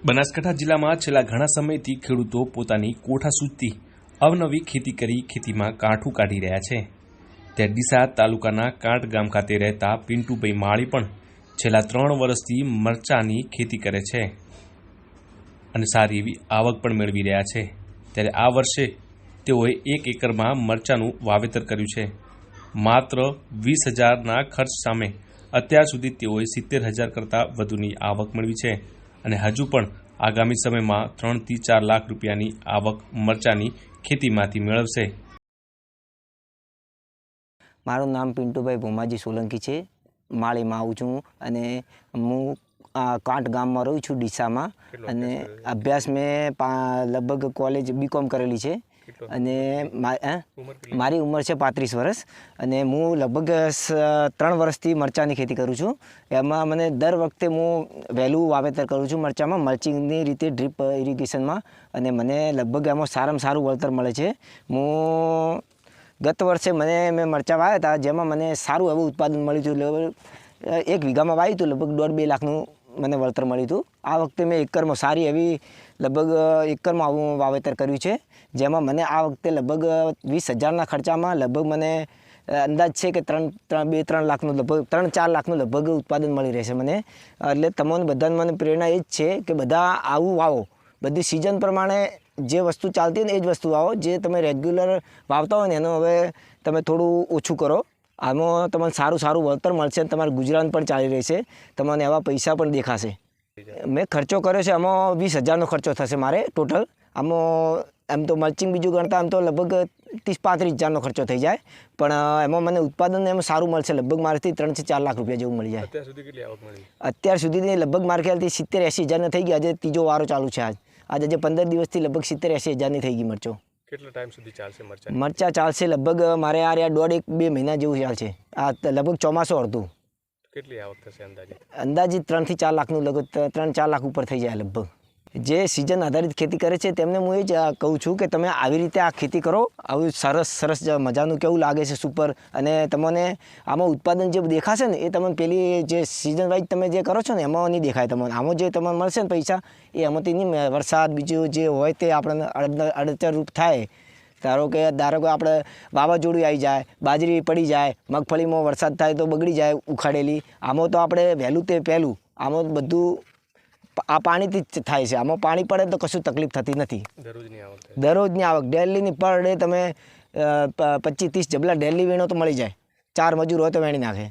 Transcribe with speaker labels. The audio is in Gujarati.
Speaker 1: બનાસકાંઠા જિલ્લામાં છેલ્લા ઘણા સમયથી ખેડૂતો પોતાની કોઠા સૂઝતી અવનવી ખેતી કરી ખેતીમાં કાંઠું કાઢી રહ્યા છે। ત્યારે ડીસા તાલુકાના કાંઠ ગામ ખાતે રહેતા પિન્ટુભાઈ માળી પણ છેલ્લા 3 વર્ષથી મરચાની ખેતી કરે છે અને સારી એવી આવક પણ મેળવી રહ્યા છે। ત્યારે આ વર્ષે તેઓએ 1 એકરમાં મરચાનું વાવેતર કર્યું છે। માત્ર 20,000ના ખર્ચ સામે અત્યાર સુધી તેઓએ 70,000 કરતાં વધુની આવક મેળવી છે અને હજુ પણ આગામી સમયમાં 3 થી 4 લાખ રૂપિયાની આવક મરચાની ખેતીમાંથી મેળવશે।
Speaker 2: મારું નામ પિન્ટુભાઈ ભૂમાજી સોલંકી છે। માળીમાં આવું છું અને હું કાંઠ ગામમાં રહું છું ડીસામાં અને અભ્યાસ મેં લગભગ કોલેજ બીકોમ કરેલી છે અને મારી ઉંમર છે 35 વર્ષ અને હું લગભગ 3 વર્ષથી મરચાંની ખેતી કરું છું। એમાં મને દર વખતે હું વહેલું વાવેતર કરું છું મરચાંમાં મલ્ચિંગની રીતે ડ્રીપ ઇરિગેશનમાં અને મને લગભગ એમાં સારામાં સારું વળતર મળે છે। હું ગત વર્ષે મેં મરચાં વાવ્યા હતા જેમાં મને સારું એવું ઉત્પાદન મળ્યું હતું। 1 વીઘામાં વાવ્યું હતું લગભગ 1.5-2 લાખનું મને વળતર મળ્યું હતું। આ વખતે મેં એકરમાં સારી એવી લગભગ એકરમાં આવું વાવેતર કર્યું છે જેમાં મને આ વખતે લગભગ 20,000ના ખર્ચામાં લગભગ મને અંદાજ છે કે 2-3 લાખનું લગભગ 3-4 લાખનું લગભગ ઉત્પાદન મળી રહેશે મને। એટલે તમને બધાને મને પ્રેરણા એ જ છે કે બધા આવું વાવો, બધી સિઝન પ્રમાણે જે વસ્તુ ચાલતી હોય ને એ જ વસ્તુ વાવો। જે તમે રેગ્યુલર વાવતા હોય ને એનું હવે તમે થોડું ઓછું કરો। આમાં તમને સારું વળતર મળશે, તમારું ગુજરાન પણ ચાલી રહેશે, તમને એવા પૈસા પણ દેખાશે। મેં ખર્ચો કર્યો છે આમાં 20,000નો ખર્ચો થશે મારે ટોટલ। આમાં એમ તો મલ્ચિંગ બીજું ગણતા એમ તો લગભગ 30-35,000નો ખર્ચો થઈ જાય પણ એમાં મને ઉત્પાદન એમાં સારું મળશે। લગભગ મારેથી 3 થી 4 લાખ રૂપિયા જેવું મળી જાય।
Speaker 1: અત્યાર સુધી કેટલી આવક મળી?
Speaker 2: અત્યાર સુધી લગભગ મારા ખ્યાલથી 70-80,000 થઈ ગયા। આજે ત્રીજો વારો ચાલુ છે। આજે 15 દિવસથી લગભગ 70-80,000ની થઈ ગઈ મરચો।
Speaker 1: કેટલા ટાઈમ સુધી ચાલશે
Speaker 2: મરચા ચાલશે લગભગ મારે આ 1.5-2 મહિના જેવું ચાલશે। આ લગભગ ચોમાસું અડધું।
Speaker 1: કેટલી આવક થશે
Speaker 2: અંદાજિત 3 થી 4 લાખનું લગભગ 3-4 લાખ ઉપર થઈ જાય લગભગ। જે સિઝન આધારિત ખેતી કરે છે તેમને હું એ જ કહું છું કે તમે આવી રીતે આ ખેતી કરો। આવું સરસ મજાનું કેવું લાગે છે સુપર। અને તમને આમાં ઉત્પાદન જે દેખાશે ને એ તમને પેલી જે સિઝન વાઇઝ તમે જે કરો છો ને એમાં નહીં દેખાય તમને। આમાં જે તમને મળશે ને પૈસા એ આમાંથી નહીં, વરસાદ બીજું જે હોય તે આપણને અડચણરૂપ થાય। ધારો કે આપણે વાવાઝોડું આવી જાય, બાજરી પડી જાય, મગફળીમાં વરસાદ થાય તો બગડી જાય ઉખાડેલી। આમાં તો આપણે વહેલું તે પહેલું, આમાં બધું આ પાણીથી જ થાય છે। આમાં પાણી પડે તો કશું તકલીફ થતી નથી। દરરોજની આવક ડેલીની પર ડે તમે 25-30 જબલા ડેલી વીણો તો મળી જાય। 4 મજૂર હોય તો વેણી નાખે।